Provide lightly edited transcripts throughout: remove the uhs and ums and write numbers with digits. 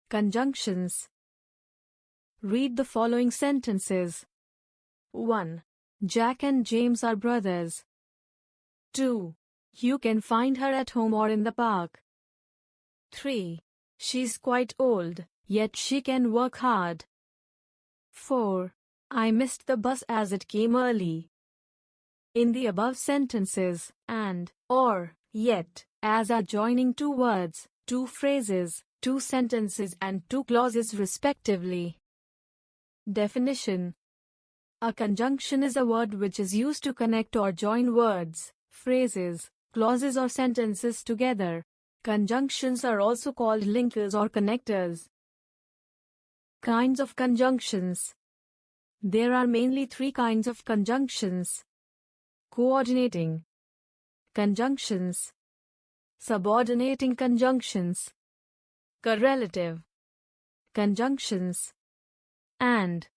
Conjunctions. Read the following sentences. 1. Jack and James are brothers. 2. You can find her at home or in the park. 3. She's quite old, yet she can work hard. 4. I missed the bus as it came early. In the above sentences, and, or, yet, as are joining two words, two phrases, two sentences and two clauses respectively. Definition. A conjunction is a word which is used to connect or join words, phrases, clauses or sentences together. Conjunctions are also called linkers or connectors. Kinds of conjunctions. There are mainly three kinds of conjunctions: coordinating conjunctions, subordinating conjunctions, correlative conjunctions, and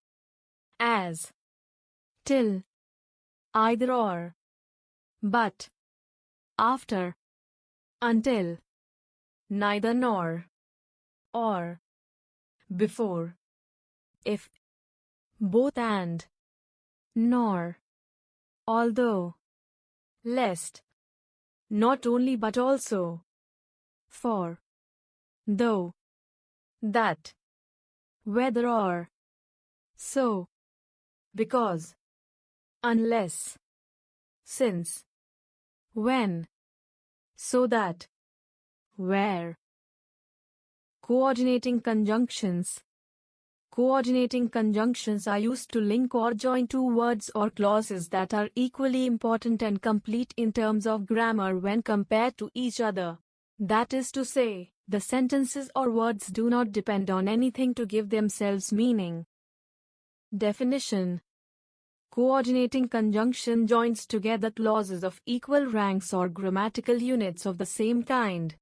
as, till, either or, but, after, until, neither nor, or, before, if, both and, nor, although, lest, not only but also, for, though, that, whether or, so, because, unless, since, when, so that, where. Coordinating conjunctions. Coordinating conjunctions are used to link or join two words or clauses that are equally important and complete in terms of grammar when compared to each other. That is to say, the sentences or words do not depend on anything to give themselves meaning. Definition. Coordinating conjunction joins together clauses of equal ranks or grammatical units of the same kind.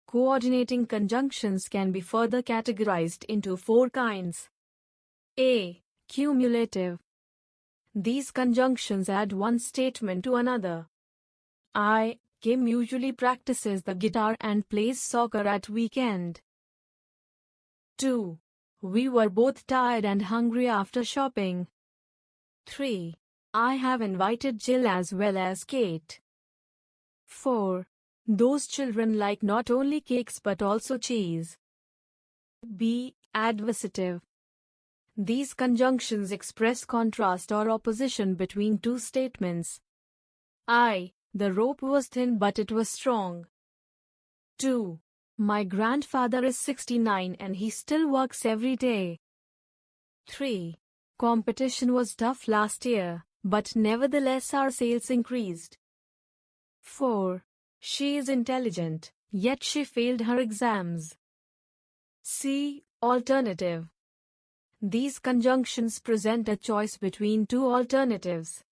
Coordinating conjunctions can be further categorized into four kinds. A. Cumulative. These conjunctions add one statement to another. Kim usually practices the guitar and plays soccer at weekend. 2. We were both tired and hungry after shopping. 3. I have invited Jill as well as Kate. 4. Those children like not only cakes but also cheese. B. Adversative. These conjunctions express contrast or opposition between two statements. The rope was thin but it was strong. 2. My grandfather is 69 and he still works every day. 3. Competition was tough last year, but nevertheless our sales increased. 4. She is intelligent, yet she failed her exams. C. Alternative. These conjunctions present a choice between two alternatives.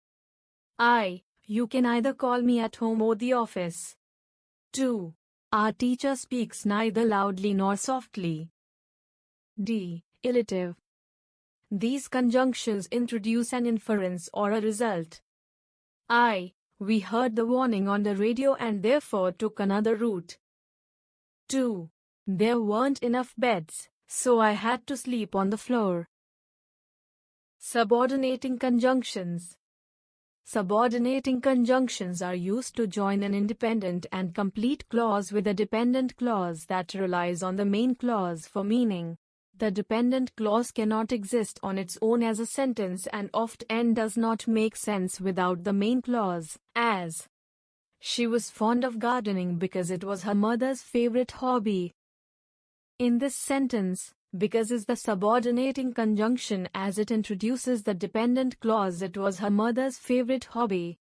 You can either call me at home or the office. 2. Our teacher speaks neither loudly nor softly. D. Illative. These conjunctions introduce an inference or a result. We heard the warning on the radio and therefore took another route. 2. There weren't enough beds, so I had to sleep on the floor. Subordinating conjunctions. Subordinating conjunctions are used to join an independent and complete clause with a dependent clause that relies on the main clause for meaning. The dependent clause cannot exist on its own as a sentence and often does not make sense without the main clause, as she was fond of gardening because it was her mother's favorite hobby. In this sentence, because is the subordinating conjunction as it introduces the dependent clause it was her mother's favorite hobby.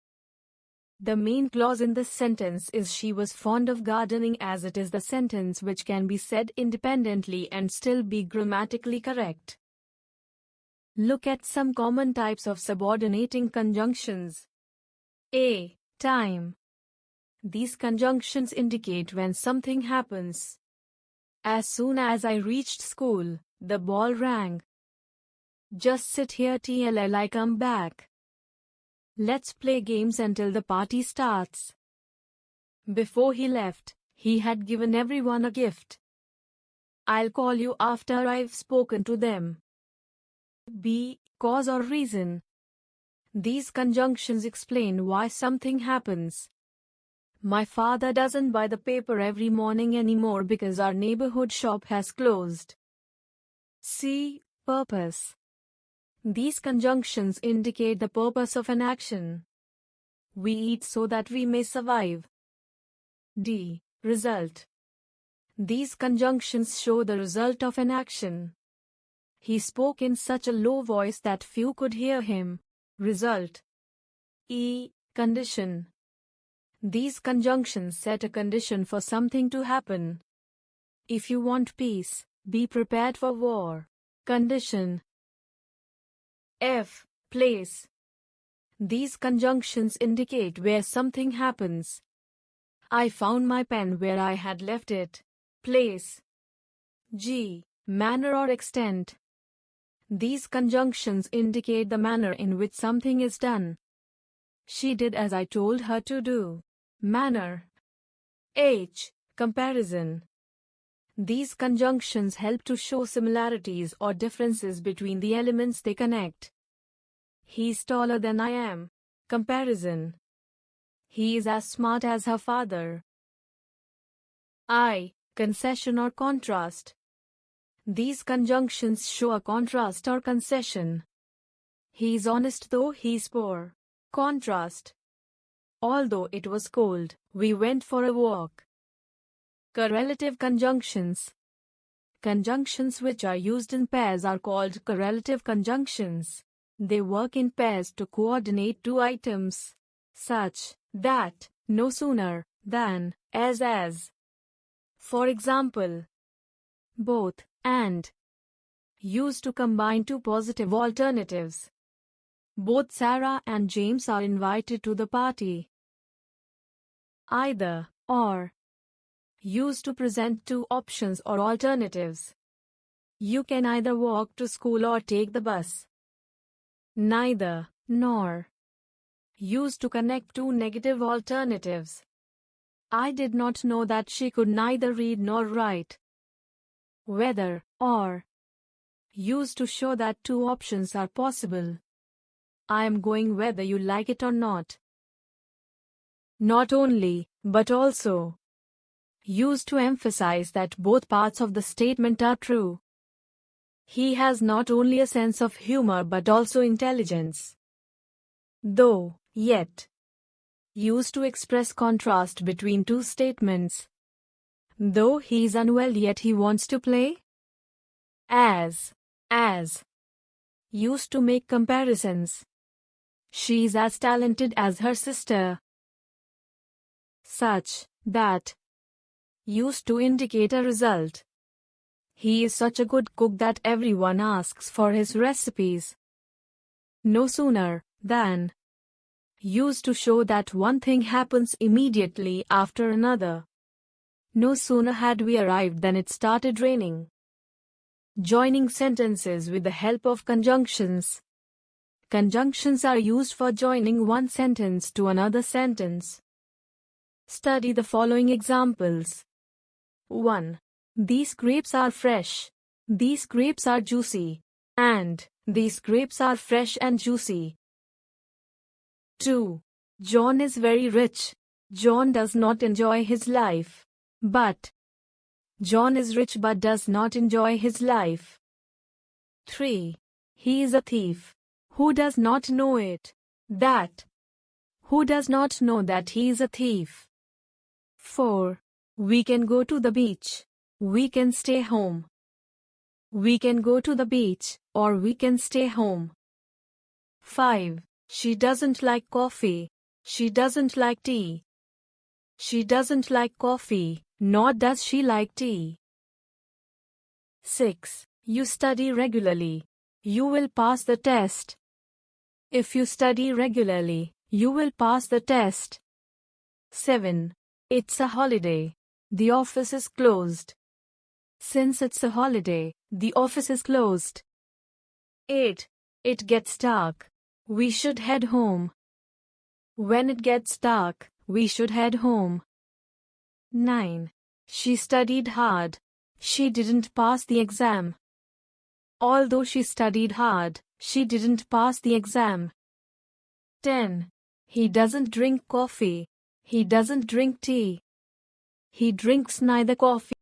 The main clause in this sentence is she was fond of gardening as it is the sentence which can be said independently and still be grammatically correct. Look at some common types of subordinating conjunctions. A. Time. These conjunctions indicate when something happens. As soon as I reached school, the bell rang. Just sit here till I come back. Let's play games until the party starts. Before he left, he had given everyone a gift. I'll call you after I've spoken to them. B. Cause or reason. These conjunctions explain why something happens. My father doesn't buy the paper every morning anymore because our neighborhood shop has closed. C. Purpose. These conjunctions indicate the purpose of an action. We eat so that we may survive. D. Result. These conjunctions show the result of an action. He spoke in such a low voice that few could hear him. Result. E. Condition. These conjunctions set a condition for something to happen. If you want peace, be prepared for war. Condition. F. Place. These conjunctions indicate where something happens. I found my pen where I had left it. Place. G. Manner or extent. These conjunctions indicate the manner in which something is done. She did as I told her to do. Manner. H. Comparison. These conjunctions help to show similarities or differences between the elements they connect. He's taller than I am. Comparison. He is as smart as her father. I. Concession or contrast. These conjunctions show a contrast or concession. He is honest though he is poor. Contrast. Although it was cold, we went for a walk. Correlative conjunctions. Conjunctions which are used in pairs are called correlative conjunctions. They work in pairs to coordinate two items, such that, no sooner, than, as. For example, both, and. Used to combine two positive alternatives. Both Sarah and James are invited to the party. Either, or. Used to present two options or alternatives. You can either walk to school or take the bus. Neither, nor. Used to connect two negative alternatives. I did not know that she could neither read nor write. Whether, or. Used to show that two options are possible. I am going whether you like it or not. Not only, but also. Used to emphasize that both parts of the statement are true. He has not only a sense of humor but also intelligence. Though, yet. Used to express contrast between two statements. Though he is unwell yet he wants to play. As. Used to make comparisons. She is as talented as her sister. Such, that. Used to indicate a result. He is such a good cook that everyone asks for his recipes. No sooner, than. Used to show that one thing happens immediately after another. No sooner had we arrived than it started raining. Joining sentences with the help of conjunctions. Conjunctions are used for joining one sentence to another sentence. Study the following examples. 1. These grapes are fresh. These grapes are juicy. And, these grapes are fresh and juicy. 2. John is very rich. John does not enjoy his life. But. John is rich but does not enjoy his life. 3. He is a thief. Who does not know it? That. Who does not know that he is a thief? 4. We can go to the beach. We can stay home. We can go to the beach, or we can stay home. 5. She doesn't like coffee. She doesn't like tea. She doesn't like coffee, nor does she like tea. 6. You study regularly. You will pass the test. If you study regularly, you will pass the test. 7. It's a holiday. The office is closed. Since it's a holiday, the office is closed. 8. It gets dark. We should head home. When it gets dark, we should head home. 9. She studied hard. She didn't pass the exam. Although she studied hard, she didn't pass the exam. 10. He doesn't drink coffee. He doesn't drink tea. He drinks neither coffee